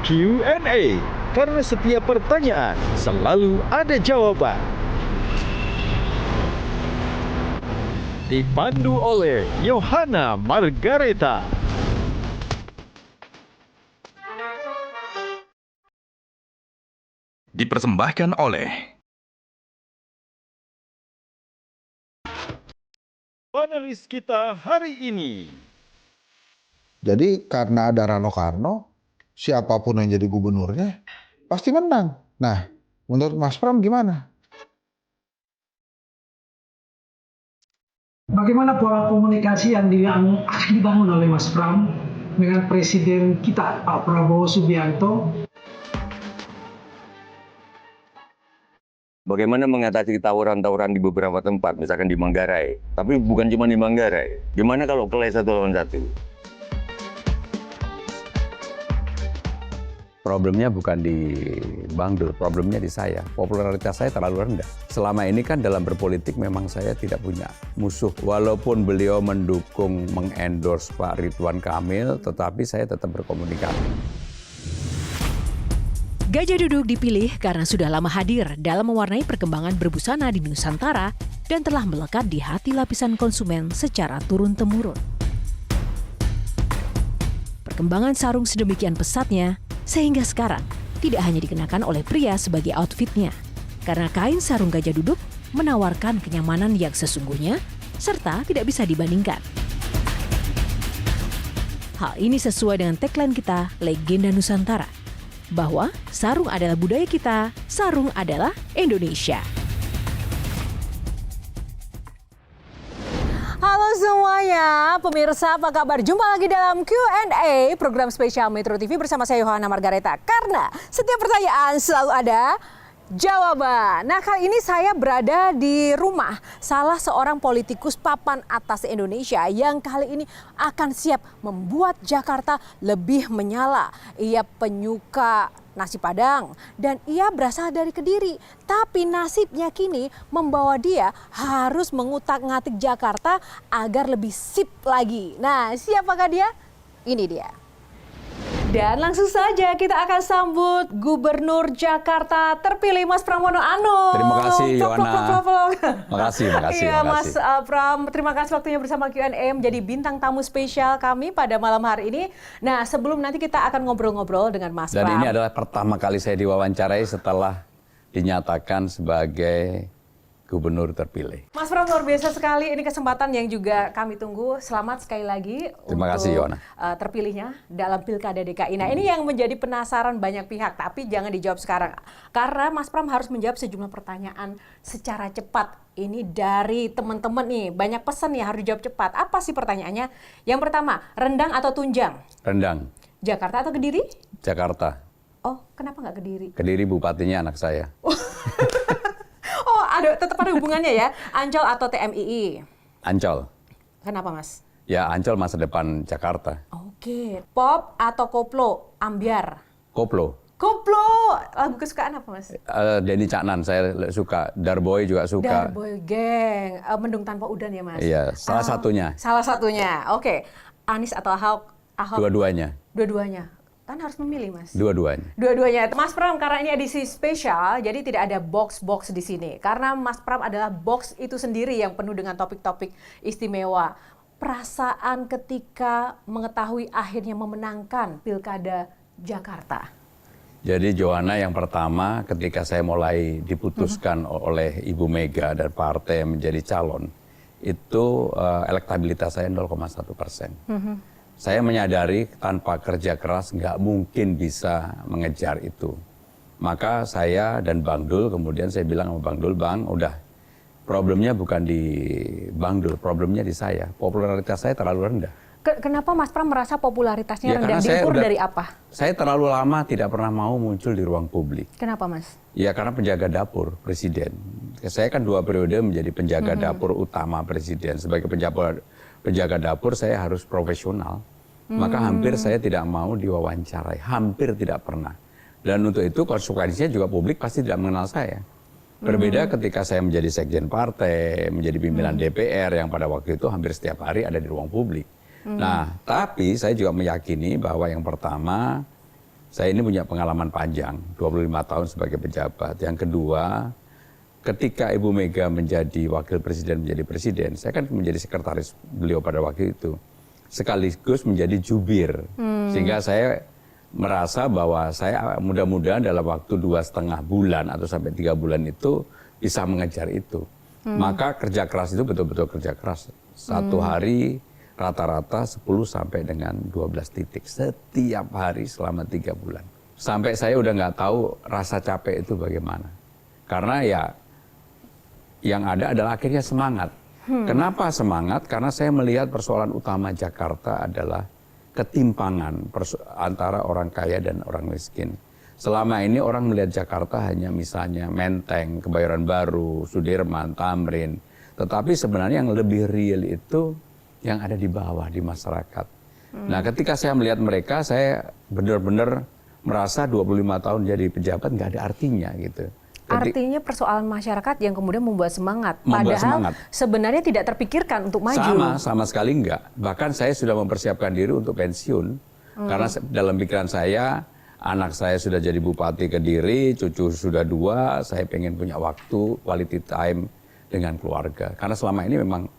Q&A, karena setiap pertanyaan selalu ada jawaban. Dipandu oleh Yohana Margareta. Dipersembahkan oleh Panelis kita hari ini. Jadi karena ada Rano Karno, siapapun yang jadi gubernurnya pasti menang. Nah, menurut Mas Pram gimana? Bagaimana pola komunikasi yang akan dibangun oleh Mas Pram dengan Presiden kita, Pak Prabowo Subianto? Bagaimana mengatasi tawuran-tawuran di beberapa tempat, misalkan di Manggarai. Tapi bukan cuma di Manggarai. Gimana kalau kelahi 1 lawan 1? Problemnya bukan di Bang Dul, problemnya di saya. Popularitas saya terlalu rendah. Selama ini kan dalam berpolitik memang saya tidak punya musuh. Walaupun beliau mendukung, mengendorse Pak Ridwan Kamil, tetapi saya tetap berkomunikasi. Gajah Duduk dipilih karena sudah lama hadir dalam mewarnai perkembangan berbusana di Nusantara dan telah melekat di hati lapisan konsumen secara turun-temurun. Perkembangan sarung sedemikian pesatnya, sehingga sekarang tidak hanya dikenakan oleh pria sebagai outfitnya, karena kain sarung Gajah Duduk menawarkan kenyamanan yang sesungguhnya serta tidak bisa dibandingkan. Hal ini sesuai dengan tagline kita, Legenda Nusantara, bahwa sarung adalah budaya kita, sarung adalah Indonesia. Halo semuanya, pemirsa apa kabar? Jumpa lagi dalam Q&A, program spesial Metro TV bersama saya Yohana Margareta. Karena setiap pertanyaan selalu ada jawaban. Nah, kali ini saya berada di rumah salah seorang politikus papan atas Indonesia yang kali ini akan siap membuat Jakarta lebih menyala. Ia penyuka nasi Padang dan ia berasal dari Kediri. Tapi nasibnya kini membawa dia harus mengutak-ngatik Jakarta agar lebih sip lagi. Nah, siapakah dia? Ini dia. Dan langsung saja kita akan sambut Gubernur Jakarta terpilih Mas Pramono Anung. Terima kasih Yohana. Makasih. Iya Mas Pram, terima kasih waktunya bersama Q&A menjadi bintang tamu spesial kami pada malam hari ini. Nah, sebelum nanti kita akan ngobrol-ngobrol dengan Mas Pram. Dan ini adalah pertama kali saya diwawancarai setelah dinyatakan sebagai Gubernur terpilih. Mas Pram, luar biasa sekali. Ini kesempatan yang juga kami tunggu. Selamat sekali lagi Terima kasih, Yohana. Terpilihnya dalam Pilkada DKI. Nah, ini yang menjadi penasaran banyak pihak, tapi jangan dijawab sekarang. Karena Mas Pram harus menjawab sejumlah pertanyaan secara cepat. Ini dari teman-teman nih, banyak pesan nih harus dijawab cepat. Apa sih pertanyaannya? Yang pertama, rendang atau tunjang? Rendang. Jakarta atau Kediri? Jakarta. Oh, kenapa nggak Kediri? Kediri bupatinya anak saya. Oh, tetap ada hubungannya ya. Ancol atau TMII? Ancol. Kenapa, Mas? Ya, Ancol masa depan Jakarta. Oke. Pop atau koplo? Ambyar? Koplo. Koplo! Lagu kesukaan apa, Mas? Denny Caknan, saya suka. Darboy juga suka. Darboy Geng. Mendung Tanpa Udan ya, Mas? Iya, salah satunya. Salah satunya. Oke. Anies atau Ahok? Dua-duanya. Dua-duanya. Kan harus memilih, Mas. Dua-duanya. Dua-duanya. Mas Pram, karena ini edisi spesial, jadi tidak ada box-box di sini. Karena Mas Pram adalah box itu sendiri yang penuh dengan topik-topik istimewa. Perasaan ketika mengetahui akhirnya memenangkan Pilkada Jakarta. Jadi Johanna, yang pertama ketika saya mulai diputuskan oleh Ibu Mega dan partai menjadi calon, itu elektabilitas saya 0,1%. Saya menyadari tanpa kerja keras nggak mungkin bisa mengejar itu. Maka saya dan Bang Dul, kemudian saya bilang sama Bang Dul, Bang, udah, problemnya bukan di Bang Dul, problemnya di saya. Popularitas saya terlalu rendah. Kenapa Mas Pram merasa popularitasnya rendah? Diukur dari apa? Saya terlalu lama tidak pernah mau muncul di ruang publik. Kenapa, Mas? Ya karena penjaga dapur Presiden. Saya kan 2 periode menjadi penjaga dapur utama Presiden. Sebagai penjaga dapur saya harus profesional. Maka hampir saya tidak mau diwawancarai. Hampir tidak pernah. Dan untuk itu konsekuensinya juga publik pasti tidak mengenal saya. Berbeda ketika saya menjadi sekjen partai, menjadi pimpinan DPR yang pada waktu itu hampir setiap hari ada di ruang publik. Nah, tapi saya juga meyakini bahwa yang pertama, saya ini punya pengalaman panjang, 25 tahun sebagai pejabat. Yang kedua, ketika Ibu Mega menjadi wakil presiden, menjadi presiden, saya kan menjadi sekretaris beliau pada waktu itu. Sekaligus menjadi jubir. Sehingga saya merasa bahwa saya mudah-mudahan dalam waktu 2,5 bulan atau sampai 3 bulan itu bisa mengejar itu. Maka kerja keras itu betul-betul kerja keras. Satu hari rata-rata 10 sampai dengan 12 titik setiap hari selama 3 bulan. Sampai saya udah nggak tahu rasa capek itu bagaimana. Karena ya yang ada adalah akhirnya semangat. Kenapa semangat? Karena saya melihat persoalan utama Jakarta adalah ketimpangan antara orang kaya dan orang miskin. Selama ini orang melihat Jakarta hanya misalnya Menteng, Kebayoran Baru, Sudirman, Tamrin. Tetapi sebenarnya yang lebih real itu yang ada di bawah, di masyarakat. Nah, ketika saya melihat mereka, saya benar-benar merasa 25 tahun jadi pejabat nggak ada artinya gitu. Artinya persoalan masyarakat yang kemudian membuat semangat. Membuat Padahal semangat. sebenarnya tidak terpikirkan untuk maju. Sama sekali enggak. Bahkan saya sudah mempersiapkan diri untuk pensiun. Karena dalam pikiran saya, anak saya sudah jadi bupati Kediri, cucu sudah 2, saya pengen punya waktu, quality time dengan keluarga. Karena selama ini memang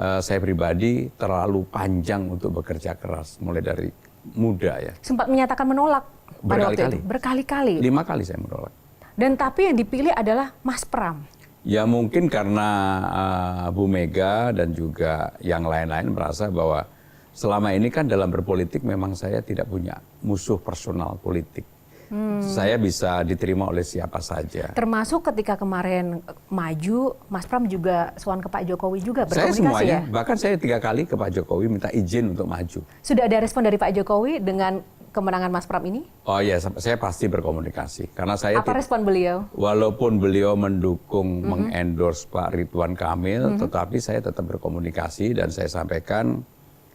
saya pribadi terlalu panjang untuk bekerja keras, mulai dari muda ya. Sempat menyatakan menolak pada waktu Berkali-kali. itu. Berkali-kali. 5 kali saya menolak. Dan tapi yang dipilih adalah Mas Pram. Ya mungkin karena Bu Mega dan juga yang lain-lain merasa bahwa selama ini kan dalam berpolitik memang saya tidak punya musuh personal politik. Saya bisa diterima oleh siapa saja. Termasuk ketika kemarin maju, Mas Pram juga sowan ke Pak Jokowi juga Saya berkomunikasi semuanya, ya? bahkan saya 3 kali ke Pak Jokowi minta izin untuk maju. Sudah ada respon dari Pak Jokowi dengan kemenangan Mas Pram ini? Oh iya, saya pasti berkomunikasi. Karena saya Apa respon beliau? walaupun beliau mendukung, mengendorse Pak Ridwan Kamil, tetapi saya tetap berkomunikasi dan saya sampaikan,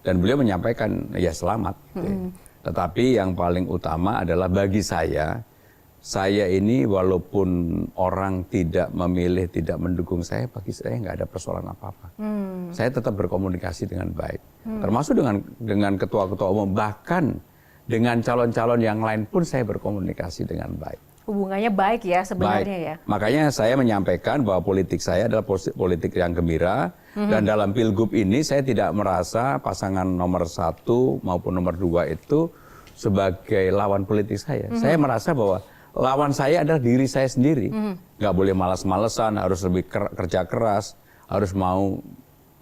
dan beliau menyampaikan, ya selamat. Gitu ya. Tetapi yang paling utama adalah bagi saya ini walaupun orang tidak memilih, tidak mendukung saya, bagi saya nggak ada persoalan apa-apa. Saya tetap berkomunikasi dengan baik. Termasuk dengan ketua-ketua umum, bahkan dengan calon-calon yang lain pun saya berkomunikasi dengan baik. Hubungannya baik ya sebenarnya ya? Makanya saya menyampaikan bahwa politik saya adalah politik yang gembira, dan dalam Pilgub ini saya tidak merasa pasangan nomor 1 maupun nomor 2 itu sebagai lawan politik saya. Saya merasa bahwa lawan saya adalah diri saya sendiri. Nggak boleh malas-malesan, harus lebih kerja keras, harus mau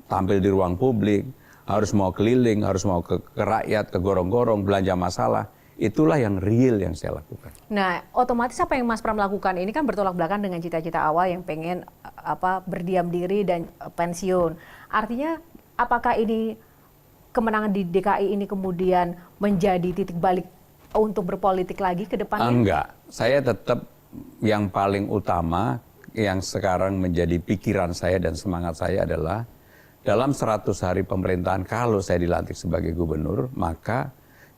tampil di ruang publik, harus mau keliling, harus mau ke rakyat, ke gorong-gorong, belanja masalah. Itulah yang real yang saya lakukan. Nah, otomatis apa yang Mas Pram lakukan ini kan bertolak belakang dengan cita-cita awal yang pengen berdiam diri dan pensiun. Artinya apakah ini kemenangan di DKI ini kemudian menjadi titik balik untuk berpolitik lagi ke depannya? Enggak, saya tetap yang paling utama yang sekarang menjadi pikiran saya dan semangat saya adalah dalam 100 hari pemerintahan kalau saya dilantik sebagai gubernur, maka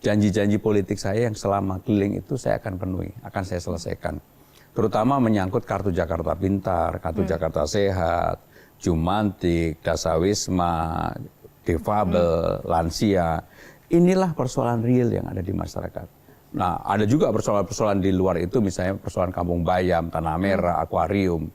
janji-janji politik saya yang selama keliling itu saya akan penuhi, akan saya selesaikan. Terutama menyangkut kartu Jakarta Pintar, kartu Jakarta Sehat, Jumantik, Dasawisma, difabel, lansia. Inilah persoalan real yang ada di masyarakat. Nah, ada juga persoalan-persoalan di luar itu, misalnya persoalan Kampung Bayam, Tanah Merah, akuarium.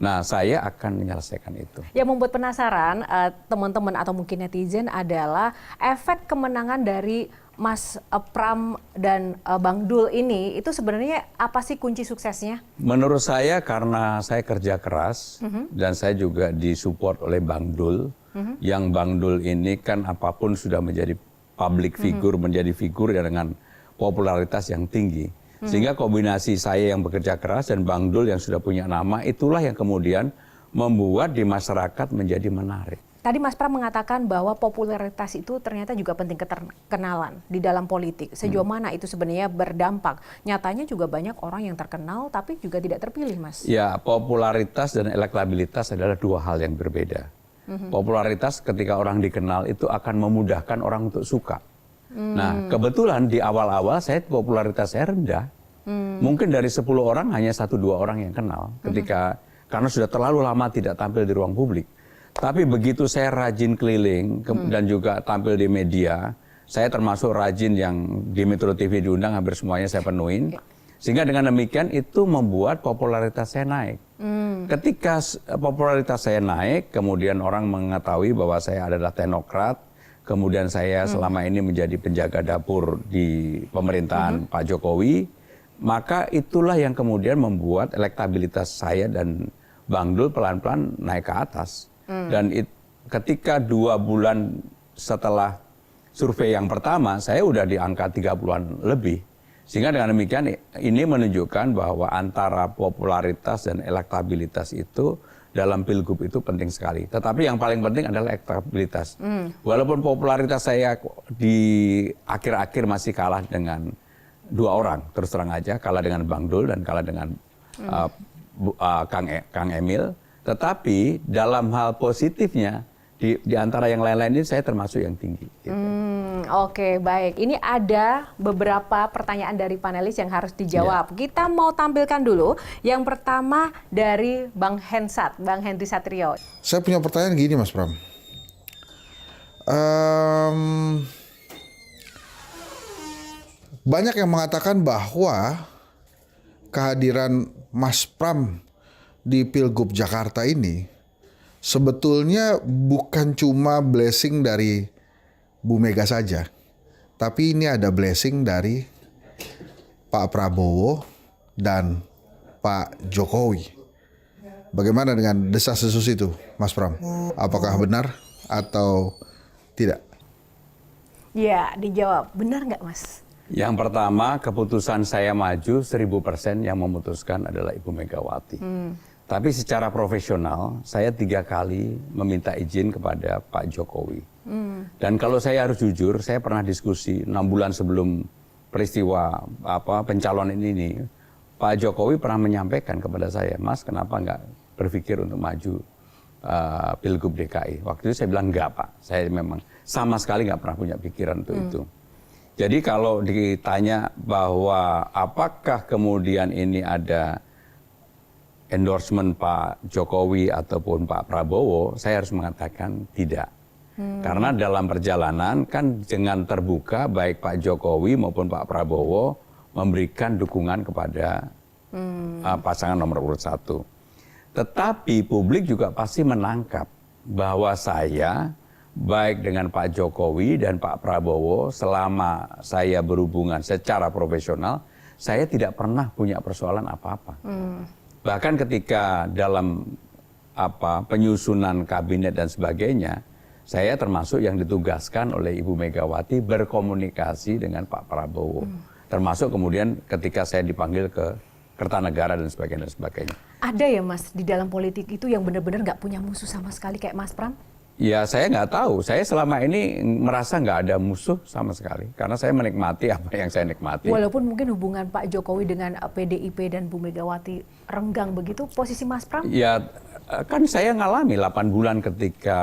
Nah, saya akan menyelesaikan itu. Yang membuat penasaran teman-teman atau mungkin netizen adalah efek kemenangan dari Mas Pram dan Bang Dul ini, itu sebenarnya apa sih kunci suksesnya? Menurut saya karena saya kerja keras dan saya juga disupport oleh Bang Dul. Yang Bang Dul ini kan apapun sudah menjadi public figure, menjadi figur dengan popularitas yang tinggi. Sehingga kombinasi saya yang bekerja keras dan Bang Dul yang sudah punya nama, itulah yang kemudian membuat di masyarakat menjadi menarik. Tadi Mas Pram mengatakan bahwa popularitas itu ternyata juga penting keterkenalan di dalam politik. Sejauh mana itu sebenarnya berdampak? Nyatanya juga banyak orang yang terkenal tapi juga tidak terpilih, Mas. Ya, popularitas dan elektabilitas adalah 2 hal yang berbeda. Popularitas ketika orang dikenal itu akan memudahkan orang untuk suka. Nah, kebetulan di awal-awal popularitas saya rendah. Mungkin dari 10 orang hanya 1-2 orang yang kenal karena sudah terlalu lama tidak tampil di ruang publik. Tapi begitu saya rajin keliling dan juga tampil di media, saya termasuk rajin yang di Metro TV diundang, hampir semuanya saya penuhin. Sehingga dengan demikian itu membuat popularitas saya naik. Ketika popularitas saya naik, kemudian orang mengetahui bahwa saya adalah teknokrat, kemudian saya selama ini menjadi penjaga dapur di pemerintahan Pak Jokowi, maka itulah yang kemudian membuat elektabilitas saya dan Bang Dul pelan-pelan naik ke atas. Dan ketika 2 bulan setelah survei yang pertama, saya udah di angka 30-an lebih. Sehingga dengan demikian ini menunjukkan bahwa antara popularitas dan elektabilitas itu dalam pilgub itu penting sekali. Tetapi yang paling penting adalah elektabilitas. Walaupun popularitas saya di akhir-akhir masih kalah dengan 2 orang, terus terang aja, kalah dengan Bang Dul dan kalah dengan Kang Emil, tetapi dalam hal positifnya di antara yang lain-lain ini saya termasuk yang tinggi. Gitu. Oke, baik. Ini ada beberapa pertanyaan dari panelis yang harus dijawab. Kita mau tampilkan dulu. Yang pertama dari Bang Hensat, Bang Henry Satrio. Saya punya pertanyaan gini, Mas Pram. Banyak yang mengatakan bahwa kehadiran Mas Pram di Pilgub Jakarta ini sebetulnya bukan cuma blessing dari Bu Mega saja, tapi ini ada blessing dari Pak Prabowo dan Pak Jokowi. Bagaimana dengan desas-desus itu, Mas Pram? Apakah benar atau tidak? Ya, dijawab. Benar nggak, Mas? Yang pertama, keputusan saya maju 1000% yang memutuskan adalah Ibu Megawati. Tapi secara profesional, saya 3 kali meminta izin kepada Pak Jokowi. Dan kalau saya harus jujur, saya pernah diskusi 6 bulan sebelum peristiwa pencalonan ini, Pak Jokowi pernah menyampaikan kepada saya, Mas, kenapa nggak berpikir untuk maju Pilgub DKI? Waktu itu saya bilang, enggak Pak, saya memang sama sekali nggak pernah punya pikiran untuk itu. Jadi kalau ditanya bahwa apakah kemudian ini ada endorsement Pak Jokowi ataupun Pak Prabowo, saya harus mengatakan tidak. Karena dalam perjalanan kan dengan terbuka baik Pak Jokowi maupun Pak Prabowo memberikan dukungan kepada pasangan nomor urut 1. Tetapi publik juga pasti menangkap bahwa saya baik dengan Pak Jokowi dan Pak Prabowo selama saya berhubungan secara profesional, saya tidak pernah punya persoalan apa-apa. Bahkan ketika dalam penyusunan kabinet dan sebagainya, saya termasuk yang ditugaskan oleh Ibu Megawati berkomunikasi dengan Pak Prabowo. Termasuk kemudian ketika saya dipanggil ke Kertanegara dan sebagainya. Ada ya, Mas, di dalam politik itu yang benar-benar nggak punya musuh sama sekali kayak Mas Pram? Ya saya nggak tahu, saya selama ini merasa nggak ada musuh sama sekali. Karena saya menikmati apa yang saya nikmati. Walaupun mungkin hubungan Pak Jokowi dengan PDIP dan Bu Megawati renggang begitu, posisi Mas Pram? Ya kan saya ngalami 8 bulan ketika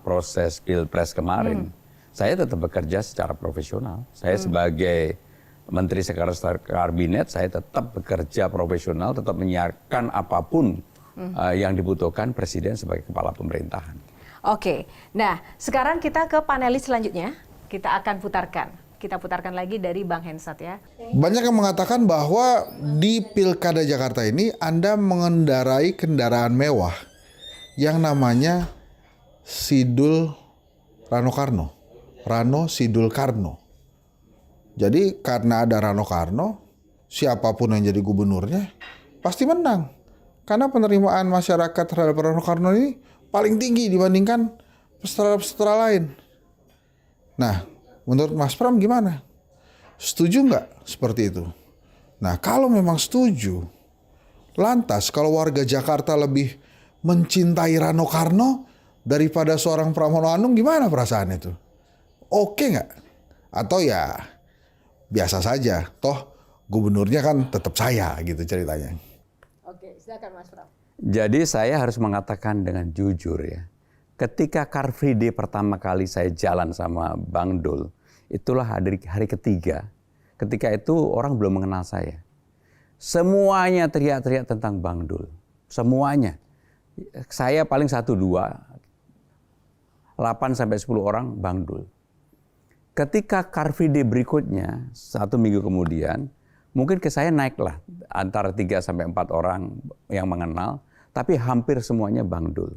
proses Pilpres kemarin. Saya tetap bekerja secara profesional. Saya sebagai Menteri Sekretaris Kabinet, saya tetap bekerja profesional, tetap menyiarkan apapun yang dibutuhkan Presiden sebagai kepala pemerintahan. Oke, nah sekarang kita ke panelis selanjutnya. Kita akan putarkan. Kita putarkan lagi dari Bang Hensat ya. Banyak yang mengatakan bahwa di Pilkada Jakarta ini Anda mengendarai kendaraan mewah yang namanya Sidul Rano Karno. Rano Sidul Karno. Jadi karena ada Rano Karno, siapapun yang jadi gubernurnya pasti menang. Karena penerimaan masyarakat terhadap Rano Karno ini paling tinggi dibandingkan peserta-peserta lain. Nah, menurut Mas Pram gimana? Setuju nggak seperti itu? Nah, kalau memang setuju, lantas kalau warga Jakarta lebih mencintai Rano Karno daripada seorang Pramono Anung, gimana perasaan itu? Oke nggak? Atau ya biasa saja, toh gubernurnya kan tetap saya gitu ceritanya. Oke, silakan Mas Pram. Jadi saya harus mengatakan dengan jujur ya, ketika Car Free Day pertama kali saya jalan sama Bang Dul, itulah hari ketiga. Ketika itu orang belum mengenal saya. Semuanya teriak-teriak tentang Bang Dul. Semuanya. Saya paling 1-2, 8-10 orang Bang Dul. Ketika Car Free Day berikutnya, 1 minggu kemudian, mungkin ke saya naiklah antara 3 sampai 4 orang yang mengenal, tapi hampir semuanya Bang Dul.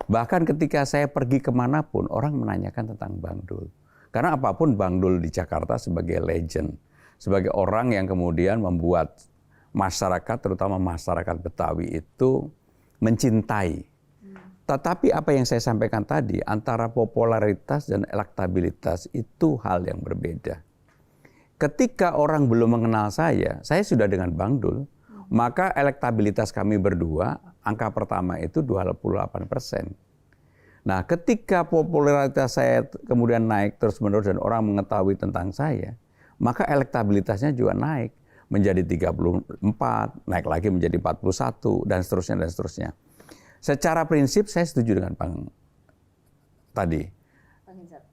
Bahkan ketika saya pergi kemanapun, orang menanyakan tentang Bang Dul. Karena apapun Bang Dul di Jakarta sebagai legend, sebagai orang yang kemudian membuat masyarakat, terutama masyarakat Betawi itu mencintai. Tetapi apa yang saya sampaikan tadi, antara popularitas dan elektabilitas itu hal yang berbeda. Ketika orang belum mengenal saya sudah dengan Bang Dul, maka elektabilitas kami berdua, angka pertama itu 28%. Nah, ketika popularitas saya kemudian naik terus-menerus dan orang mengetahui tentang saya, maka elektabilitasnya juga naik menjadi 34, naik lagi menjadi 41, dan seterusnya, dan seterusnya. Secara prinsip saya setuju dengan Bang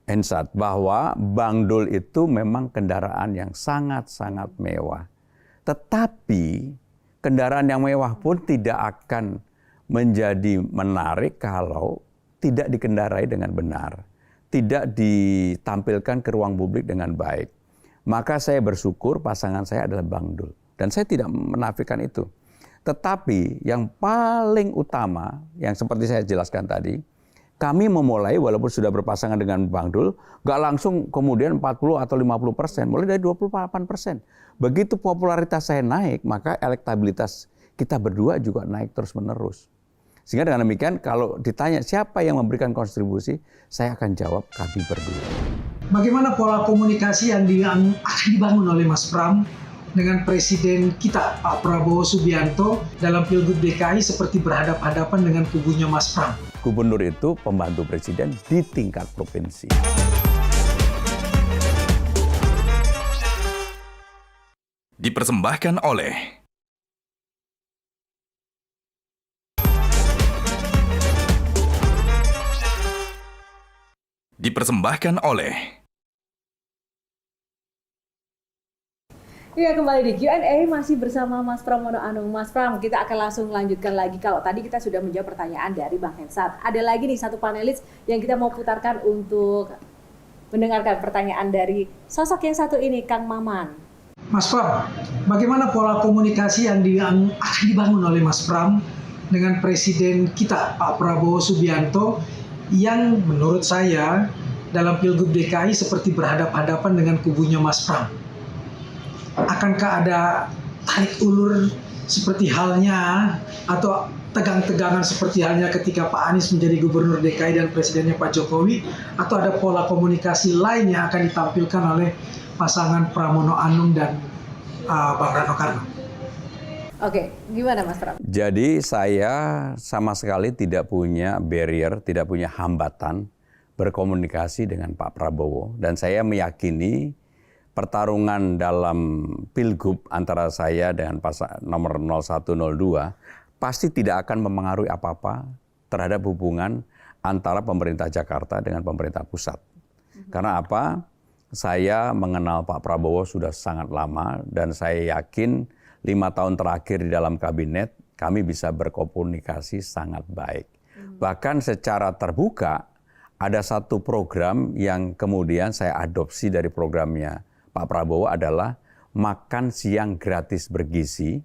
Hensat, bahwa Bang Dul itu memang kendaraan yang sangat-sangat mewah. Tetapi kendaraan yang mewah pun tidak akan menjadi menarik kalau tidak dikendarai dengan benar, tidak ditampilkan ke ruang publik dengan baik. Maka saya bersyukur pasangan saya adalah Bang Dul. Dan saya tidak menafikan itu. Tetapi yang paling utama, yang seperti saya jelaskan tadi, kami memulai walaupun sudah berpasangan dengan Bang Dul, nggak langsung kemudian 40 atau 50%, mulai dari 28%. Begitu popularitas saya naik, maka elektabilitas kita berdua juga naik terus-menerus. Sehingga dengan demikian, kalau ditanya siapa yang memberikan kontribusi, saya akan jawab kami berdua. Bagaimana pola komunikasi yang akan dibangun oleh Mas Pram dengan Presiden kita, Pak Prabowo Subianto, dalam Pilgub DKI seperti berhadapan-hadapan dengan kubunya Mas Pram? Gubernur itu pembantu presiden di tingkat provinsi. Dipersembahkan oleh Ya, kembali di Q&A masih bersama Mas Pramono Anung. Mas Pram, kita akan langsung lanjutkan lagi. Kalau tadi kita sudah menjawab pertanyaan dari Bang Hensat. Ada lagi nih satu panelis yang kita mau putarkan untuk mendengarkan pertanyaan dari sosok yang satu ini, Kang Maman. Mas Pram, bagaimana pola komunikasi yang akan dibangun oleh Mas Pram dengan Presiden kita, Pak Prabowo Subianto, yang menurut saya dalam Pilgub DKI seperti berhadapan-hadapan dengan kubunya Mas Pram? Akankah ada tarik ulur seperti halnya atau tegang-tegangan seperti halnya ketika Pak Anies menjadi Gubernur DKI dan Presidennya Pak Jokowi, atau ada pola komunikasi lain yang akan ditampilkan oleh pasangan Pramono Anung dan Bang Rano Karno? Oke, gimana Mas Pram? Jadi saya sama sekali tidak punya barrier, tidak punya hambatan berkomunikasi dengan Pak Prabowo. Dan saya meyakini pertarungan dalam Pilgub antara saya dengan nomor 0102 pasti tidak akan mempengaruhi apa-apa terhadap hubungan antara pemerintah Jakarta dengan pemerintah pusat. Karena apa? Saya mengenal Pak Prabowo sudah sangat lama dan saya yakin 5 tahun terakhir di dalam kabinet kami bisa berkomunikasi sangat baik. Bahkan secara terbuka ada satu program yang kemudian saya adopsi dari programnya Pak Prabowo adalah makan siang gratis bergizi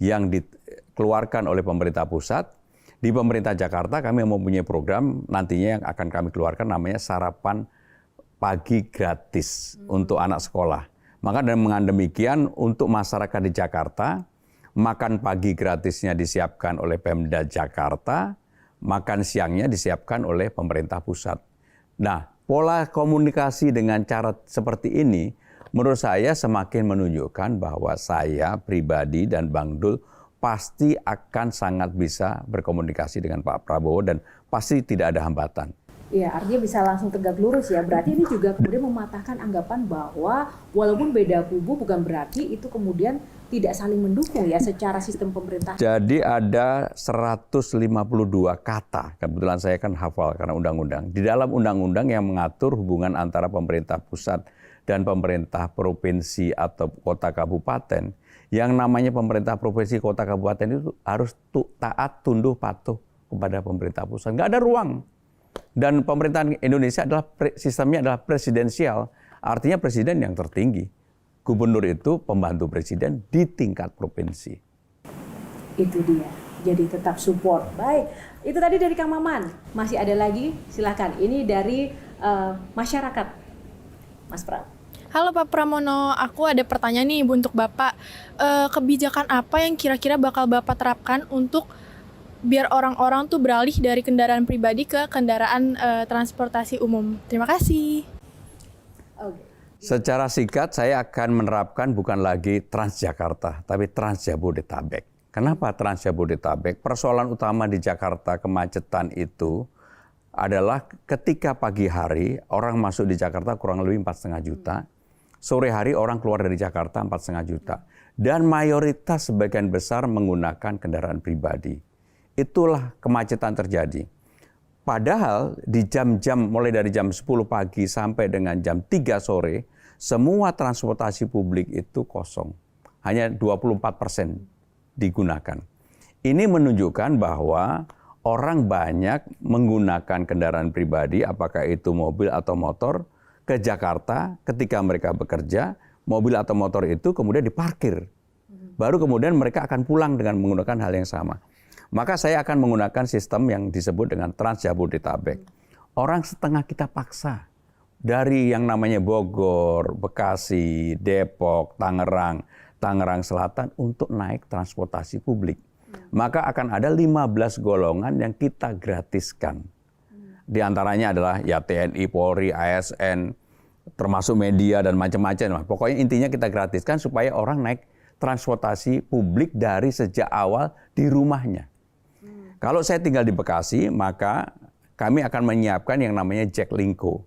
yang dikeluarkan oleh pemerintah pusat. Di pemerintah Jakarta kami mempunyai program nantinya yang akan kami keluarkan namanya sarapan pagi gratis untuk anak sekolah. Maka dengan demikian untuk masyarakat di Jakarta, makan pagi gratisnya disiapkan oleh Pemda Jakarta, makan siangnya disiapkan oleh pemerintah pusat. Nah, pola komunikasi dengan cara seperti ini menurut saya semakin menunjukkan bahwa saya pribadi dan Bang Dul pasti akan sangat bisa berkomunikasi dengan Pak Prabowo dan pasti tidak ada hambatan. Ya, artinya bisa langsung tegak lurus ya. Berarti ini juga kemudian mematahkan anggapan bahwa walaupun beda kubu bukan berarti itu kemudian tidak saling mendukung ya secara sistem pemerintahan. Jadi ada 152 kata, kebetulan saya kan hafal karena undang-undang. Di dalam undang-undang yang mengatur hubungan antara pemerintah pusat dan pemerintah provinsi atau kota kabupaten, yang namanya pemerintah provinsi kota kabupaten itu harus taat, tunduk, patuh kepada pemerintah pusat. Nggak ada ruang. Dan pemerintahan Indonesia adalah sistemnya adalah presidensial. artinya presiden yang tertinggi. Gubernur itu pembantu presiden di tingkat provinsi. Itu dia. Jadi tetap support. Baik, itu tadi dari Kang Maman. Masih ada lagi? Silakan. Ini dari masyarakat. Mas Pram. Halo Pak Pramono, aku ada pertanyaan nih untuk Bapak. Kebijakan apa yang kira-kira bakal Bapak terapkan untuk biar orang-orang tuh beralih dari kendaraan pribadi ke kendaraan transportasi umum? Terima kasih. Secara singkat, saya akan menerapkan bukan lagi Transjakarta, tapi Transjabodetabek. Kenapa Transjabodetabek? Persoalan utama di Jakarta kemacetan itu adalah ketika pagi hari orang masuk di Jakarta kurang lebih 4,5 juta. Sore hari orang keluar dari Jakarta 4,5 juta. Dan mayoritas sebagian besar menggunakan kendaraan pribadi. Itulah kemacetan terjadi. Padahal di jam-jam mulai dari jam 10 pagi sampai dengan jam 3 sore, semua transportasi publik itu kosong. Hanya 24% digunakan. Ini menunjukkan bahwa orang banyak menggunakan kendaraan pribadi, apakah itu mobil atau motor, ke Jakarta ketika mereka bekerja, mobil atau motor itu kemudian diparkir. Baru kemudian mereka akan pulang dengan menggunakan hal yang sama. Maka saya akan menggunakan sistem yang disebut dengan Transjabodetabek. Orang setengah kita paksa. Dari yang namanya Bogor, Bekasi, Depok, Tangerang, Tangerang Selatan untuk naik transportasi publik. Maka akan ada 15 golongan yang kita gratiskan. Di antaranya adalah ya TNI, Polri, ASN, termasuk media dan macam-macam. Pokoknya intinya kita gratiskan supaya orang naik transportasi publik dari sejak awal di rumahnya. Kalau saya tinggal di Bekasi, maka kami akan menyiapkan yang namanya Jaklingko.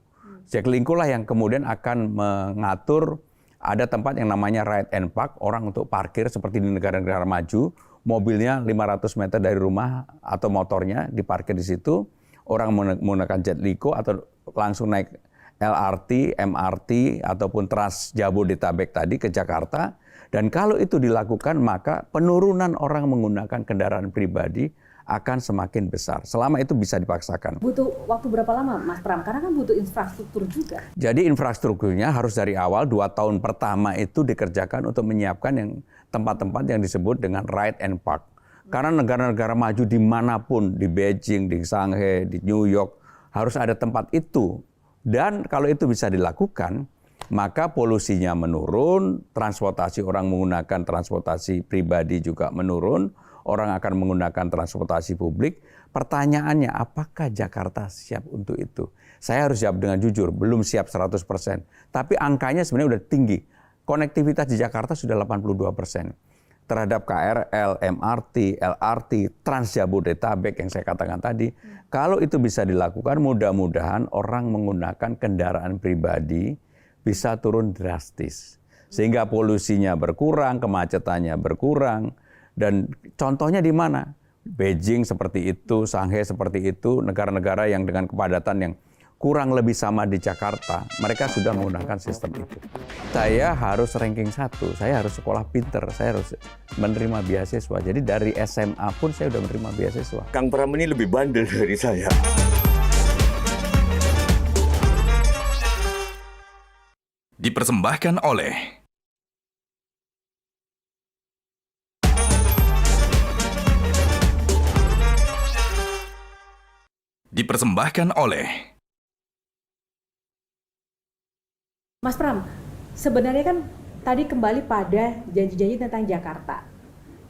Jaklingko lah yang kemudian akan mengatur ada tempat yang namanya ride and park, orang untuk parkir seperti di negara-negara maju, mobilnya 500 meter dari rumah atau motornya diparkir di situ. Orang menggunakan Jaklingko atau langsung naik LRT, MRT, ataupun Transjabodetabek tadi ke Jakarta. Dan kalau itu dilakukan, maka penurunan orang menggunakan kendaraan pribadi akan semakin besar. Selama itu bisa dipaksakan. Butuh waktu berapa lama, Mas Pram? Karena kan butuh infrastruktur juga. Jadi infrastrukturnya harus dari awal, 2 tahun pertama itu dikerjakan untuk menyiapkan yang tempat-tempat yang disebut dengan ride and park. Karena negara-negara maju dimanapun, di Beijing, di Shanghai, di New York, harus ada tempat itu. Dan kalau itu bisa dilakukan, maka polusinya menurun, transportasi orang menggunakan transportasi pribadi juga menurun, orang akan menggunakan transportasi publik. Pertanyaannya, apakah Jakarta siap untuk itu? Saya harus jawab dengan jujur, belum siap 100%. Tapi angkanya sebenarnya udah tinggi. Konektivitas di Jakarta sudah 82%. Terhadap KRL, MRT, LRT, Transjabodetabek yang saya katakan tadi, kalau itu bisa dilakukan, mudah-mudahan orang menggunakan kendaraan pribadi bisa turun drastis. Sehingga polusinya berkurang, kemacetannya berkurang, dan contohnya di mana? Beijing seperti itu, Shanghai seperti itu, negara-negara yang dengan kepadatan yang kurang lebih sama di Jakarta, mereka sudah menggunakan sistem itu. Saya harus ranking 1, saya harus sekolah pinter, saya harus menerima beasiswa. Jadi dari SMA pun saya sudah menerima beasiswa. Kang Pram ini lebih bandel dari saya. Dipersembahkan oleh Mas Pram, sebenarnya kan tadi kembali pada janji-janji tentang Jakarta.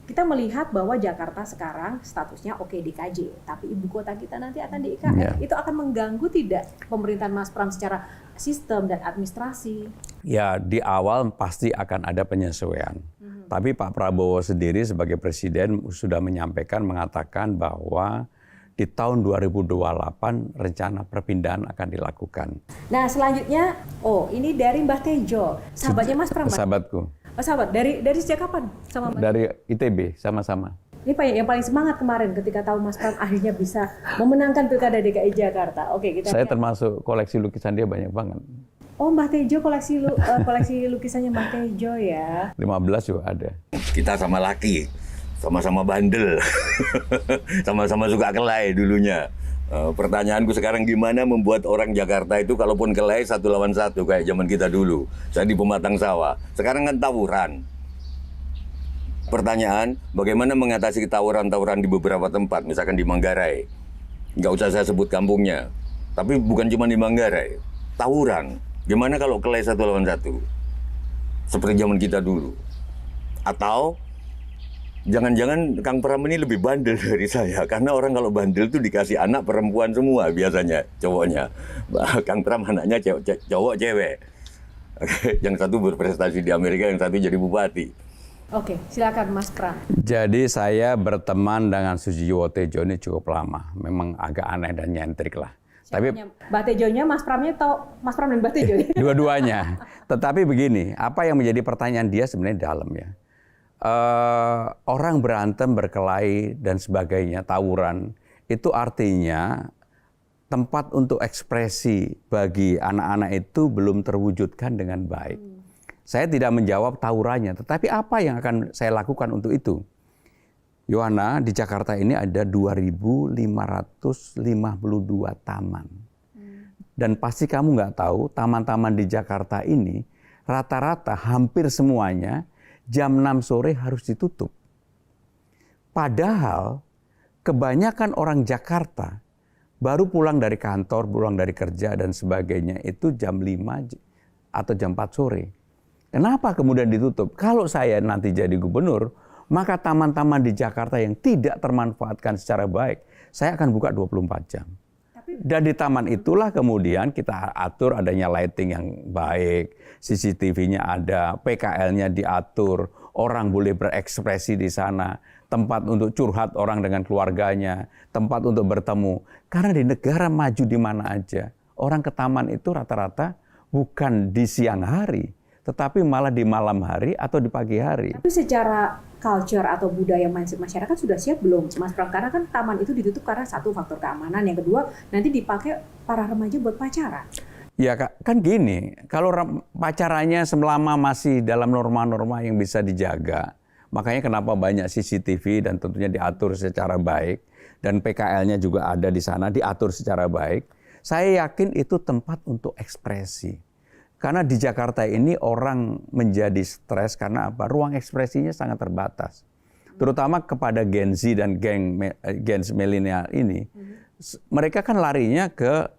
Kita melihat bahwa Jakarta sekarang statusnya oke DKJ, tapi ibu kota kita nanti akan di IKN. Ya. Itu akan mengganggu tidak pemerintahan Mas Pram secara sistem dan administrasi? Ya, di awal pasti akan ada penyesuaian. Tapi Pak Prabowo sendiri sebagai presiden sudah menyampaikan, mengatakan bahwa di tahun 2028 rencana perpindahan akan dilakukan. Nah selanjutnya, ini dari Mbah Tejo, sahabatnya Mas Pram. Sahabatku. Oh, sahabat, dari sejak kapan sama Mas? Dari ITB, sama-sama. Ini Pak yang paling semangat kemarin ketika tahu Mas Pram akhirnya bisa memenangkan Pilkada DKI Jakarta. Oke, kita Saya termasuk koleksi lukisan dia banyak banget. Oh, Mbah Tejo koleksi lukisannya Mbah Tejo ya. 15 juga ada. Kita sama laki, sama-sama bandel, sama-sama suka kelai dulunya. Pertanyaanku sekarang gimana membuat orang Jakarta itu kalaupun kelahi 1 lawan 1 kayak zaman kita dulu. Saya di pematang sawah. Sekarang kan tawuran. Pertanyaan, bagaimana mengatasi tawuran-tawuran di beberapa tempat, misalkan di Manggarai. Nggak usah saya sebut kampungnya. Tapi bukan cuma di Manggarai. Tawuran. Gimana kalau kelahi 1 lawan 1? Seperti zaman kita dulu. Atau jangan-jangan Kang Pram ini lebih bandel dari saya. Karena orang kalau bandel itu dikasih anak perempuan semua biasanya, cowoknya. Kang Pram anaknya cowok cewek. Yang satu berprestasi di Amerika, yang satu jadi bupati. Oke, silakan Mas Pram. Jadi saya berteman dengan Sujiwo Tejo ini cukup lama. Memang agak aneh dan nyentrik lah. Tapi Mbak Tejonya, Mas Pramnya, atau Mas Pram dan Mbak Tejo? dua-duanya. Tetapi begini, apa yang menjadi pertanyaan dia sebenarnya dalam ya. Orang berantem, berkelahi, dan sebagainya, tawuran, itu artinya tempat untuk ekspresi bagi anak-anak itu belum terwujudkan dengan baik. Saya tidak menjawab tawurannya, tetapi apa yang akan saya lakukan untuk itu? Yohana, di Jakarta ini ada 2.552 taman. Dan pasti kamu nggak tahu, taman-taman di Jakarta ini rata-rata hampir semuanya jam 6 sore harus ditutup. Padahal kebanyakan orang Jakarta baru pulang dari kantor, pulang dari kerja dan sebagainya itu jam 5 atau jam 4 sore. Kenapa kemudian ditutup? Kalau saya nanti jadi gubernur, maka taman-taman di Jakarta yang tidak termanfaatkan secara baik, saya akan buka 24 jam. Dan di taman itulah kemudian kita atur adanya lighting yang baik, CCTV-nya ada, PKL-nya diatur, orang boleh berekspresi di sana, tempat untuk curhat orang dengan keluarganya, tempat untuk bertemu. Karena di negara maju di mana aja, orang ke taman itu rata-rata bukan di siang hari, tetapi malah di malam hari atau di pagi hari. Tapi secara culture atau budaya mindset masyarakat sudah siap belum, Mas Pram? Karena kan taman itu ditutup karena satu faktor keamanan, yang kedua nanti dipakai para remaja buat pacaran. Ya kan gini, kalau pacarannya selama masih dalam norma-norma yang bisa dijaga, makanya kenapa banyak CCTV dan tentunya diatur secara baik, dan PKL-nya juga ada di sana, diatur secara baik. Saya yakin itu tempat untuk ekspresi. Karena di Jakarta ini orang menjadi stres karena apa? Ruang ekspresinya sangat terbatas. Terutama kepada Gen Z dan Gen milenial ini. Mereka kan larinya ke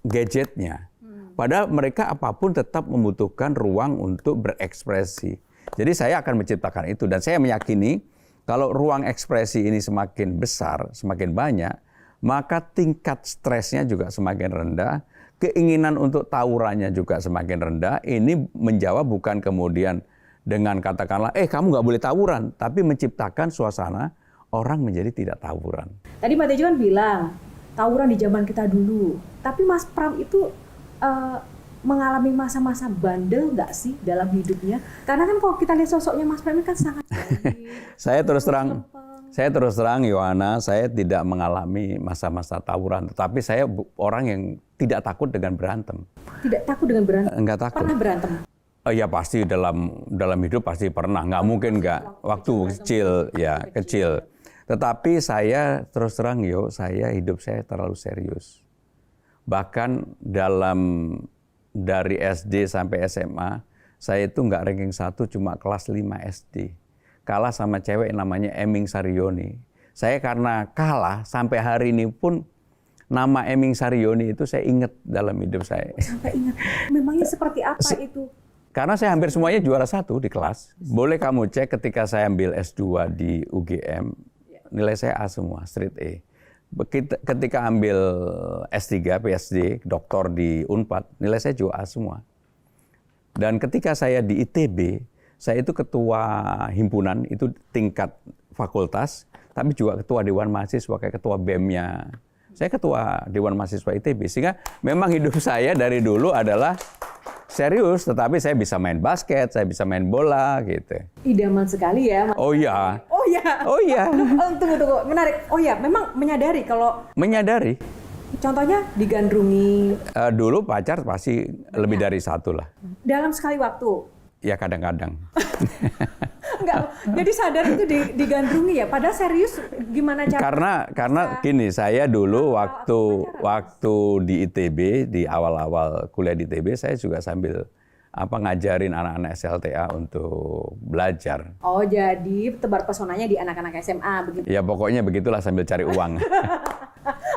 gadgetnya. Padahal mereka apapun tetap membutuhkan ruang untuk berekspresi. Jadi saya akan menciptakan itu. Dan saya meyakini kalau ruang ekspresi ini semakin besar, semakin banyak, maka tingkat stresnya juga semakin rendah. Keinginan untuk tawurannya juga semakin rendah. Ini menjawab bukan kemudian dengan katakanlah, kamu nggak boleh tawuran, tapi menciptakan suasana orang menjadi tidak tawuran. Tadi Mbak Tejo kan bilang, tawuran di zaman kita dulu. Tapi Mas Pram itu mengalami masa-masa bandel nggak sih dalam hidupnya? Karena kan kalau kita lihat sosoknya Mas Pram ini kan sangat baik. Saya terus terang, Yohana, saya tidak mengalami masa-masa tawuran. Tetapi saya orang yang tidak takut dengan berantem. Tidak takut dengan berantem? Enggak takut. Pernah berantem? Ya pasti dalam hidup pasti pernah. Nggak mungkin nggak. Waktu kecil. Tetapi saya terus terang, hidup saya terlalu serius. Bahkan dari SD sampai SMA, saya itu nggak ranking 1, cuma kelas 5 SD. Kalah sama cewek namanya Eming Saryoni. Saya karena kalah sampai hari ini pun nama Eming Saryoni itu saya ingat dalam hidup saya. Sampai ingat. Memangnya seperti apa itu? Karena saya hampir semuanya juara 1 di kelas. Boleh kamu cek ketika saya ambil S2 di UGM, nilai saya A semua, straight A. Ketika ambil S3, PhD, doktor di Unpad, nilai saya juga A semua. Dan ketika saya di ITB, saya itu ketua himpunan, itu tingkat fakultas, tapi juga ketua Dewan Mahasiswa, kayak ketua BEM-nya. Saya ketua Dewan Mahasiswa ITB, sehingga memang hidup saya dari dulu adalah serius, tetapi saya bisa main basket, saya bisa main bola, gitu. Idaman sekali ya. Mas. Oh iya. Tunggu, menarik. Oh iya, memang menyadari kalau... Menyadari. Contohnya digandrungi. Dulu pacar pasti lebih dari 1 lah. Dalam sekali waktu? Ya kadang-kadang. Enggak, jadi sadar itu digandrungi ya. Padahal serius gimana cara? Karena gini, saya dulu waktu di ITB, di awal-awal kuliah di ITB, saya juga sambil ngajarin anak-anak SLTA untuk belajar. Oh, jadi tebar pesonanya di anak-anak SMA begitu. Ya pokoknya begitulah, sambil cari uang.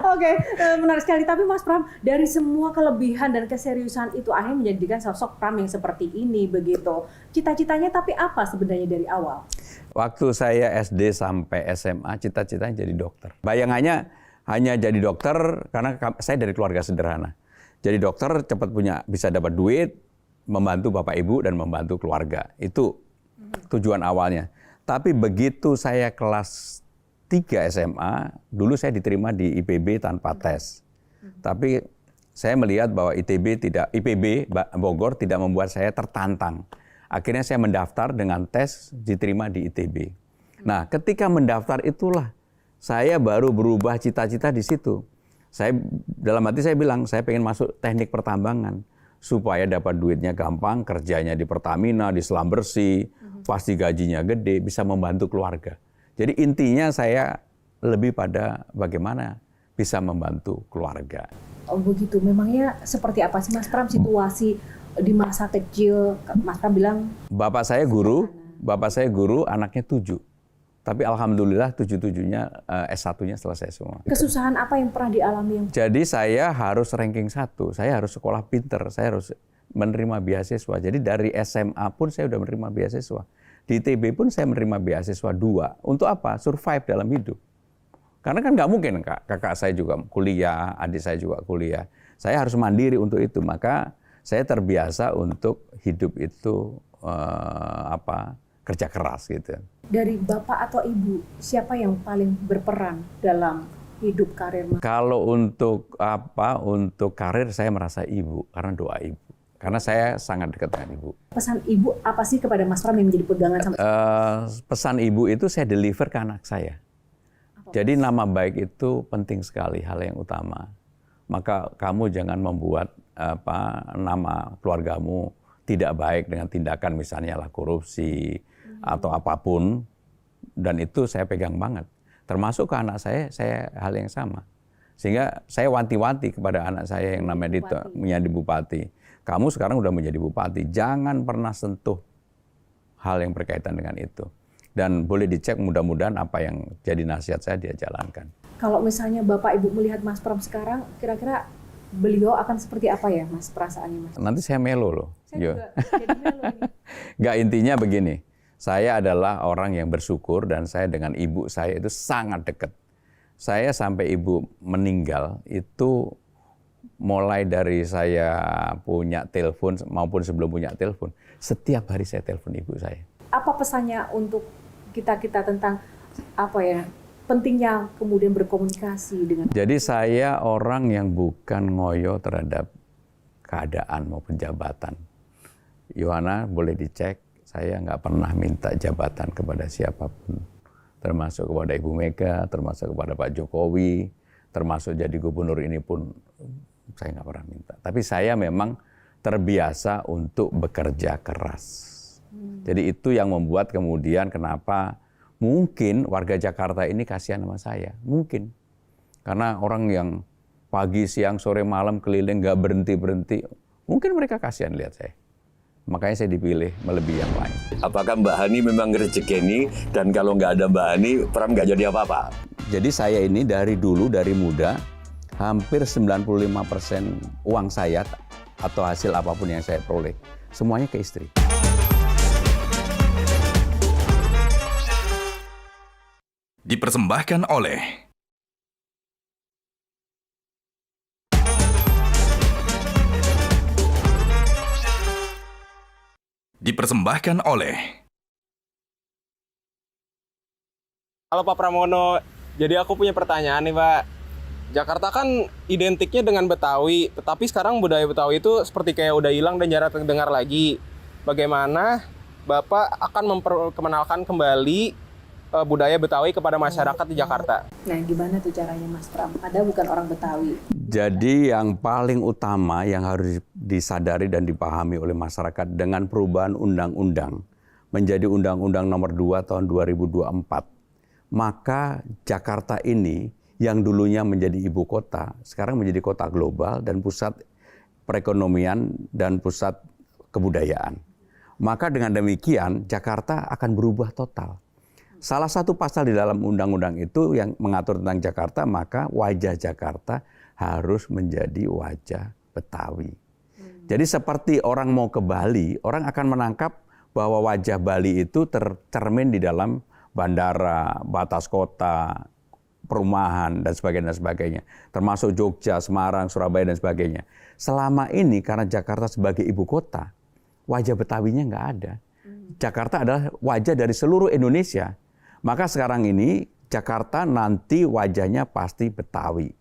Oke, menarik sekali. Tapi Mas Pram, dari semua kelebihan dan keseriusan itu akhirnya menjadikan sosok Pram yang seperti ini begitu. Cita-citanya tapi apa sebenarnya dari awal? Waktu saya SD sampai SMA, cita-citanya jadi dokter. Bayangannya hanya jadi dokter karena saya dari keluarga sederhana. Jadi dokter cepat bisa dapat duit, membantu bapak ibu dan membantu keluarga. Itu tujuan awalnya. Tapi begitu saya kelas 3 SMA, dulu saya diterima di IPB tanpa tes. Tapi saya melihat bahwa IPB Bogor tidak membuat saya tertantang. Akhirnya saya mendaftar dengan tes, diterima di ITB. Nah, ketika mendaftar itulah saya baru berubah cita-cita di situ. Dalam hati saya bilang, saya pengen masuk teknik pertambangan supaya dapat duitnya gampang, kerjanya di Pertamina, di selam bersih, pasti gajinya gede, bisa membantu keluarga. Jadi intinya saya lebih pada bagaimana bisa membantu keluarga. Oh begitu, memangnya seperti apa sih Mas Pram situasi di masa kecil? Mas Pram bilang Bapak saya guru, anaknya 7. Tapi alhamdulillah 7-7-nya S1-nya selesai semua. Kesusahan apa yang pernah dialami? Jadi saya harus ranking 1, saya harus sekolah pinter, saya harus menerima beasiswa. Jadi dari SMA pun saya udah menerima beasiswa. Di ITB pun saya menerima beasiswa 2. Untuk apa? Survive dalam hidup. Karena kan nggak mungkin kakak saya juga kuliah, adik saya juga kuliah. Saya harus mandiri untuk itu. Maka saya terbiasa untuk hidup itu kerja keras gitu. Dari bapak atau ibu, siapa yang paling berperan dalam hidup karir Mas? Kalau untuk karir saya merasa ibu, karena doa ibu. Karena saya sangat dekat dengan ibu. Pesan ibu apa sih kepada Mas Pram yang menjadi pegangan sampai pesan ibu itu saya deliver ke anak saya. Jadi nama baik itu penting sekali, hal yang utama. Maka kamu jangan membuat nama keluargamu tidak baik dengan tindakan misalnya korupsi atau apapun, dan itu saya pegang banget. Termasuk ke anak saya hal yang sama. Sehingga saya wanti-wanti kepada anak saya yang namanya Dito, menjadi bupati. Kamu sekarang udah menjadi bupati, jangan pernah sentuh hal yang berkaitan dengan itu. Dan boleh dicek, mudah-mudahan apa yang jadi nasihat saya dia jalankan. Kalau misalnya Bapak Ibu melihat Mas Pram sekarang, kira-kira beliau akan seperti apa ya Mas perasaannya Mas? Nanti saya melo loh. Saya juga jadi melo nih. Nggak, intinya begini, saya adalah orang yang bersyukur dan saya dengan ibu saya itu sangat dekat. Saya sampai ibu meninggal itu mulai dari saya punya telepon maupun sebelum punya telepon, setiap hari saya telepon ibu saya. Apa pesannya untuk kita tentang pentingnya kemudian berkomunikasi dengan? Jadi saya orang yang bukan ngoyo terhadap keadaan maupun jabatan. Yohana boleh dicek, saya nggak pernah minta jabatan kepada siapapun. Termasuk kepada Ibu Mega, termasuk kepada Pak Jokowi, termasuk jadi gubernur ini pun saya nggak pernah minta. Tapi saya memang terbiasa untuk bekerja keras. Jadi itu yang membuat kemudian kenapa mungkin warga Jakarta ini kasihan sama saya. Mungkin. Karena orang yang pagi, siang, sore, malam keliling nggak berhenti-berhenti. Mungkin mereka kasihan lihat saya. Makanya saya dipilih melebihi yang lain. Apakah Mbak Hani memang rezekini, dan kalau nggak ada Mbak Hani, Pram nggak jadi apa-apa? Jadi saya ini dari dulu, dari muda, hampir 95% uang saya atau hasil apapun yang saya peroleh, semuanya ke istri. Dipersembahkan oleh Halo Pak Pramono, jadi aku punya pertanyaan nih Pak. Jakarta kan identiknya dengan Betawi, tetapi sekarang budaya Betawi itu seperti kayak udah hilang dan jarang terdengar lagi. Bagaimana Bapak akan memperkenalkan kembali budaya Betawi kepada masyarakat di Jakarta. Nah, gimana tuh caranya Mas Pram? Ada bukan orang Betawi. Jadi yang paling utama yang harus disadari dan dipahami oleh masyarakat dengan perubahan undang-undang menjadi Undang-Undang Nomor 2 Tahun 2024, maka Jakarta ini yang dulunya menjadi ibu kota, sekarang menjadi kota global dan pusat perekonomian dan pusat kebudayaan. Maka dengan demikian Jakarta akan berubah total. Salah satu pasal di dalam undang-undang itu yang mengatur tentang Jakarta, maka wajah Jakarta harus menjadi wajah Betawi. Jadi seperti orang mau ke Bali, orang akan menangkap bahwa wajah Bali itu tercermin di dalam bandara, batas kota, perumahan, dan sebagainya. Termasuk Jogja, Semarang, Surabaya, dan sebagainya. Selama ini karena Jakarta sebagai ibu kota, wajah Betawinya nggak ada. Jakarta adalah wajah dari seluruh Indonesia. Maka sekarang ini Jakarta nanti wajahnya pasti Betawi.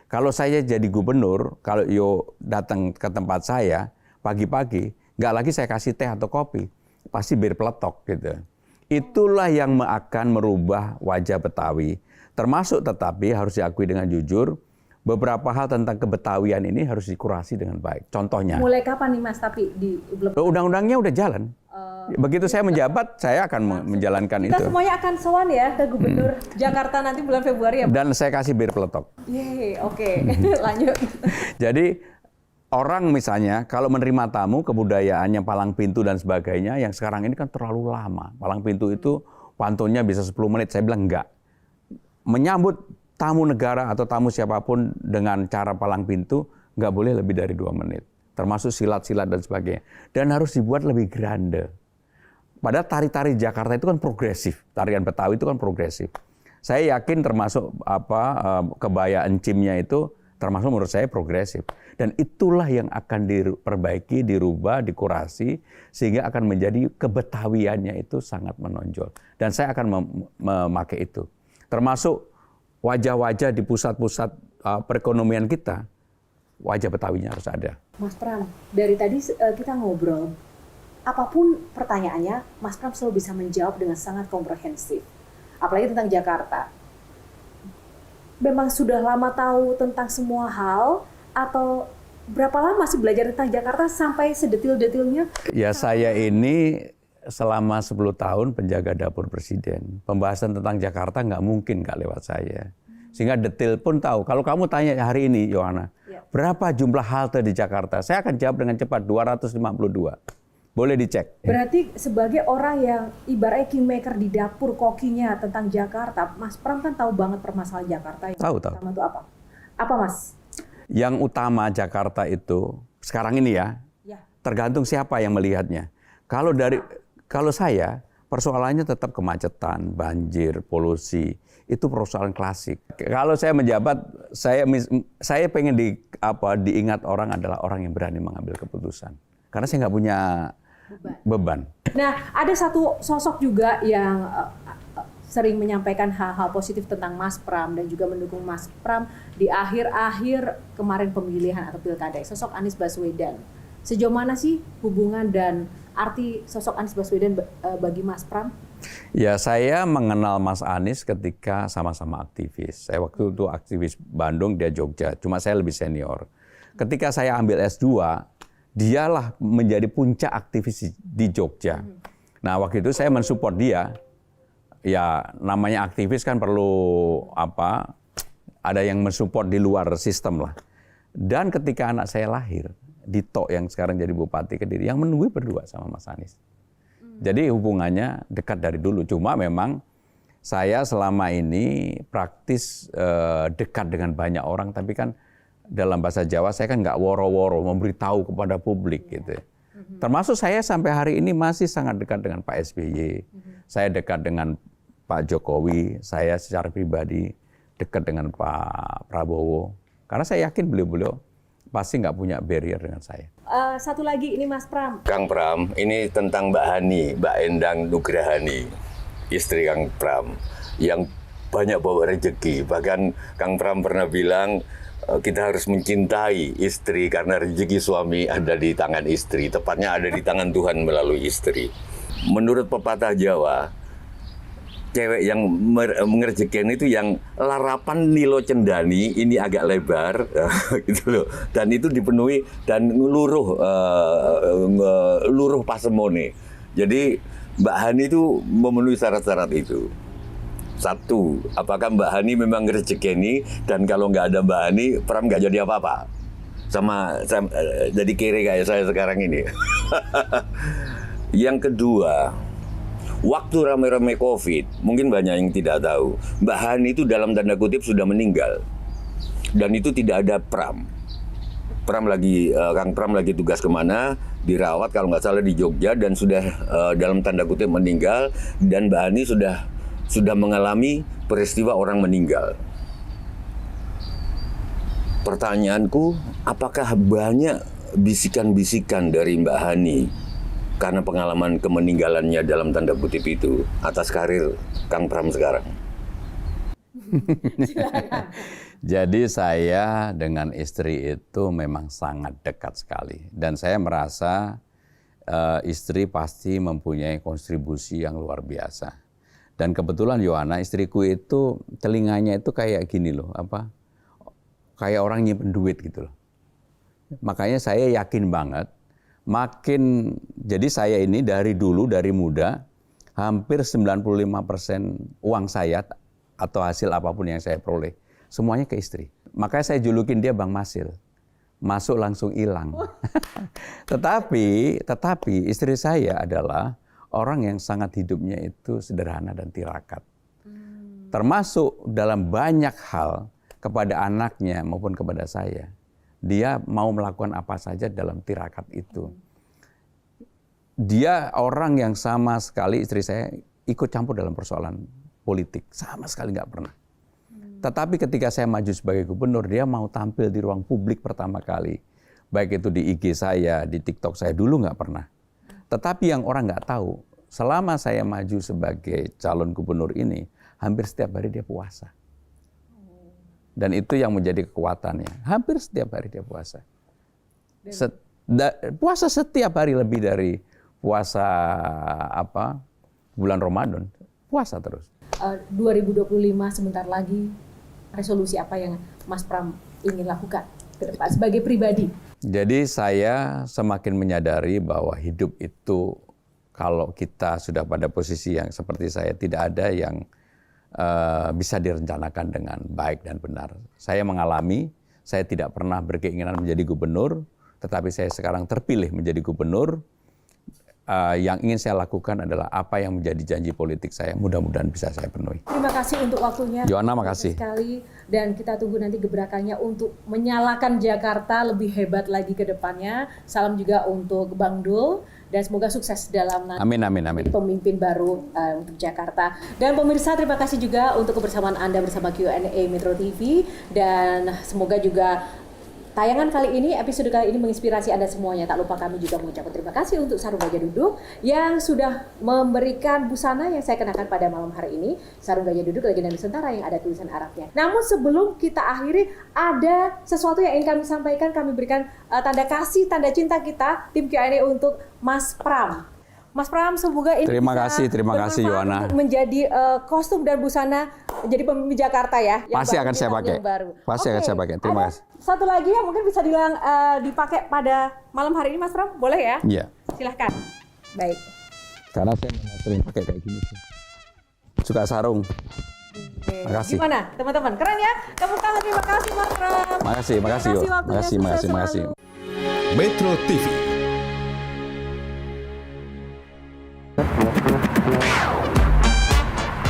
Kalau saya jadi gubernur, kalau yo datang ke tempat saya pagi-pagi, nggak lagi saya kasih teh atau kopi, pasti bir peletok gitu. Itulah yang akan merubah wajah Betawi. Termasuk tetapi harus diakui dengan jujur, beberapa hal tentang kebetawian ini harus dikurasi dengan baik. Contohnya. Mulai kapan nih Mas tapi undang-undangnya udah jalan. Begitu saya menjabat, saya akan menjalankan kita itu. Kita semuanya akan sowan ya ke Gubernur Jakarta nanti bulan Februari ya. Dan saya kasih bir peletok. Yeay, oke. Lanjut. Jadi orang misalnya kalau menerima tamu kebudayaannya palang pintu dan sebagainya yang sekarang ini kan terlalu lama. Palang pintu itu pantunnya bisa 10 menit. Saya bilang enggak. Menyambut tamu negara atau tamu siapapun dengan cara palang pintu enggak boleh lebih dari 2 menit. Termasuk silat-silat dan sebagainya. Dan harus dibuat lebih grande. Padahal tari-tari Jakarta itu kan progresif. Tarian Betawi itu kan progresif. Saya yakin termasuk kebaya encimnya itu termasuk menurut saya progresif. Dan itulah yang akan diperbaiki, dirubah, dikurasi, sehingga akan menjadi kebetawiannya itu sangat menonjol. Dan saya akan memakai itu. Termasuk wajah-wajah di pusat-pusat perekonomian kita, wajah Betawinya harus ada. Mas Pram, dari tadi kita ngobrol, apapun pertanyaannya, Mas Pram selalu bisa menjawab dengan sangat komprehensif. Apalagi tentang Jakarta. Memang sudah lama tahu tentang semua hal, atau berapa lama sih belajar tentang Jakarta sampai sedetil-detilnya? Ya saya ini selama 10 tahun penjaga dapur presiden. Pembahasan tentang Jakarta nggak mungkin nggak lewat saya. Sehingga detil pun tahu. Kalau kamu tanya hari ini, Yohana, berapa jumlah halte di Jakarta? Saya akan jawab dengan cepat, 252. Boleh dicek. Berarti sebagai orang yang ibaratnya kingmaker di dapur kokinya tentang Jakarta, Mas Pram kan tahu banget permasalahan Jakarta. Tahu. Pertama itu apa? Apa Mas? Yang utama Jakarta itu, sekarang ini ya, tergantung siapa yang melihatnya. Kalau saya, persoalannya tetap kemacetan, banjir, polusi. Itu persoalan klasik. Kalau saya menjabat, saya pengen diingat orang adalah orang yang berani mengambil keputusan. Karena saya nggak punya beban. Nah, ada satu sosok juga yang sering menyampaikan hal-hal positif tentang Mas Pram dan juga mendukung Mas Pram di akhir-akhir kemarin pemilihan atau pilkada. Sosok Anies Baswedan. Sejauh mana sih hubungan dan arti sosok Anies Baswedan bagi Mas Pram? Ya, saya mengenal Mas Anies ketika sama-sama aktivis. Saya waktu itu aktivis Bandung, dia Jogja. Cuma saya lebih senior. Ketika saya ambil S2, dialah menjadi puncak aktivis di Jogja. Nah, waktu itu saya mensupport dia. Ya, namanya aktivis kan perlu ada yang mensupport di luar sistem lah. Dan ketika anak saya lahir, Dito yang sekarang jadi Bupati Kediri, yang menunggu berdua sama Mas Anies. Jadi hubungannya dekat dari dulu. Cuma memang saya selama ini praktis dekat dengan banyak orang, tapi kan dalam bahasa Jawa saya kan nggak woro-woro memberitahu kepada publik gitu. Termasuk saya sampai hari ini masih sangat dekat dengan Pak SBY. Saya dekat dengan Pak Jokowi, saya secara pribadi dekat dengan Pak Prabowo. Karena saya yakin beliau-beliau pasti nggak punya barrier dengan saya. Satu lagi ini Mas Pram. Kang Pram, ini tentang Mbak Hani, Mbak Endang Nugrahani, istri Kang Pram, yang banyak bawa rezeki. Bahkan Kang Pram pernah bilang, kita harus mencintai istri karena rezeki suami ada di tangan istri, tepatnya ada di tangan Tuhan melalui istri. Menurut pepatah Jawa, cewek yang mengerjakan itu yang larapan Nilo Cendani ini agak lebar gitu loh, dan itu dipenuhi dan luruh pasemone. Jadi Mbak Hani itu memenuhi syarat-syarat itu. Satu, apakah Mbak Hani memang ngerjekeni, dan kalau nggak ada Mbak Hani, Pram nggak jadi apa-apa. Sama jadi kere kayak saya sekarang ini. Yang kedua, waktu rame-rame COVID, mungkin banyak yang tidak tahu, Mbak Hani itu dalam tanda kutip sudah meninggal. Dan itu tidak ada Pram. Kang Pram lagi tugas kemana, dirawat kalau nggak salah di Jogja, dan sudah dalam tanda kutip meninggal, dan Mbak Hani sudah mengalami peristiwa orang meninggal. Pertanyaanku, apakah banyak bisikan-bisikan dari Mbak Hani karena pengalaman kemeninggalannya dalam tanda kutip itu atas karir Kang Pram sekarang? Jadi saya dengan istri itu memang sangat dekat sekali. Dan saya merasa istri pasti mempunyai kontribusi yang luar biasa. Dan kebetulan Yohana, istriku itu telinganya itu kayak gini loh, kayak orang nyimpen duit gitu loh. Makanya saya yakin banget, jadi saya ini dari dulu, dari muda, hampir 95% uang saya atau hasil apapun yang saya peroleh, semuanya ke istri. Makanya saya julukin dia Bang Masil. Masuk langsung hilang. Tetapi istri saya adalah orang yang sangat hidupnya itu sederhana dan tirakat. Termasuk dalam banyak hal kepada anaknya maupun kepada saya. Dia mau melakukan apa saja dalam tirakat itu. Dia orang yang sama sekali, istri saya ikut campur dalam persoalan politik. Sama sekali nggak pernah. Tetapi ketika saya maju sebagai gubernur, dia mau tampil di ruang publik pertama kali. Baik itu di IG saya, di TikTok saya, dulu nggak pernah. Tetapi yang orang nggak tahu, selama saya maju sebagai calon gubernur ini, hampir setiap hari dia puasa. Dan itu yang menjadi kekuatannya. Hampir setiap hari dia puasa. Puasa setiap hari lebih dari puasa bulan Ramadan. Puasa terus. 2025 sebentar lagi, resolusi apa yang Mas Pram ingin lakukan ke depan sebagai pribadi? Jadi saya semakin menyadari bahwa hidup itu kalau kita sudah pada posisi yang seperti saya, tidak ada yang bisa direncanakan dengan baik dan benar. Saya mengalami, saya tidak pernah berkeinginan menjadi gubernur, tetapi saya sekarang terpilih menjadi gubernur. Yang ingin saya lakukan adalah apa yang menjadi janji politik saya, mudah-mudahan bisa saya penuhi. Terima kasih untuk waktunya. Yohana, makasih Sekali, dan kita tunggu nanti gebrakannya untuk menyalakan Jakarta lebih hebat lagi ke depannya. Salam juga untuk Bang Dul, dan semoga sukses dalam nanti amin. pemimpin baru untuk Jakarta. Dan pemirsa, terima kasih juga untuk kebersamaan Anda bersama Q&A Metro TV, dan semoga juga tayangan kali ini, episode kali ini menginspirasi Anda semuanya. Tak lupa kami juga mengucapkan terima kasih untuk Sarung Gajah Duduk yang sudah memberikan busana yang saya kenakan pada malam hari ini. Sarung Gajah Duduk legenda Nusantara yang ada tulisan Arabnya. Namun sebelum kita akhiri, ada sesuatu yang ingin kami sampaikan. Kami berikan tanda kasih, tanda cinta kita, tim Q&A untuk Mas Pram. Mas Pram, semoga ini terima kasih Yohana. Menjadi kostum dan busana jadi pemimpin Jakarta ya. Pasti akan saya pakai. Pasti akan saya pakai. Terima kasih. Satu lagi yang mungkin bisa dipakai pada malam hari ini, Mas Pram, boleh ya? Iya. Silahkan. Baik. Karena saya sering pakai kayak gini. Suka sarung. Makasih. Gimana teman-teman? Keren ya? Tepuk tangan, terima kasih Mas Pram. Makasih yo. Makasih. Metro TV.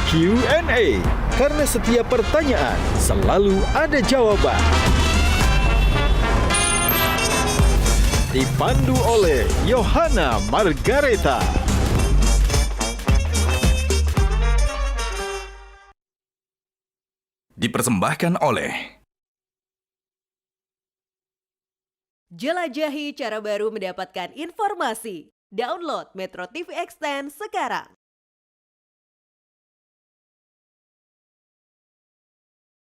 Q&A, karena setiap pertanyaan selalu ada jawaban. Dipandu oleh Yohana Margareta. Dipersembahkan oleh Jelajahi cara baru mendapatkan informasi. Download Metro TV Extend sekarang.